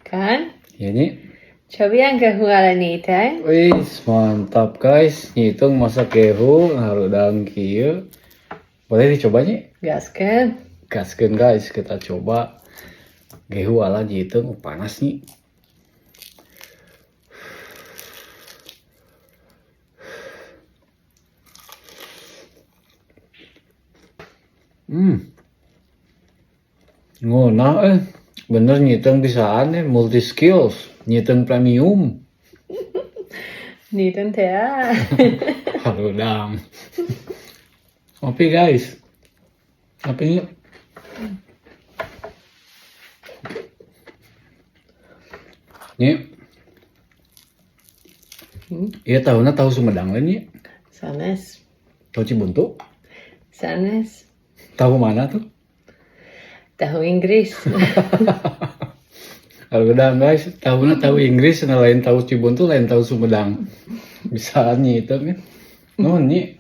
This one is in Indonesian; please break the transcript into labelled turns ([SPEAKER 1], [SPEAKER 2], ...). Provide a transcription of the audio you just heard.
[SPEAKER 1] Kan?
[SPEAKER 2] Ya Nyi.
[SPEAKER 1] Coba yang kehualan nih, teh.
[SPEAKER 2] Wih, mantap guys. Ngitung masak gehu harudang kieu. Boleh dicoba Nyi?
[SPEAKER 1] Gaskan.
[SPEAKER 2] Gaskeun guys, kita coba. Gehu ala ngitung panas nih. Ngunah bener ngitung bisaan multi skills, ngitung premium.
[SPEAKER 1] Nih, teh.
[SPEAKER 2] Harudang. Kopi guys. Kopi yuk. Nih. Iya tahunya tahu Sumedang lain ya.
[SPEAKER 1] Sanes.
[SPEAKER 2] Tahu Cibuntu.
[SPEAKER 1] Sanes.
[SPEAKER 2] Tahu mana tuh?
[SPEAKER 1] Tahu Inggris.
[SPEAKER 2] Harudang guys, tahunya tahu Inggris, lain tahu Cibuntu, lain tahu Sumedang. Bisa nyitung kan. Nuhun Nyi.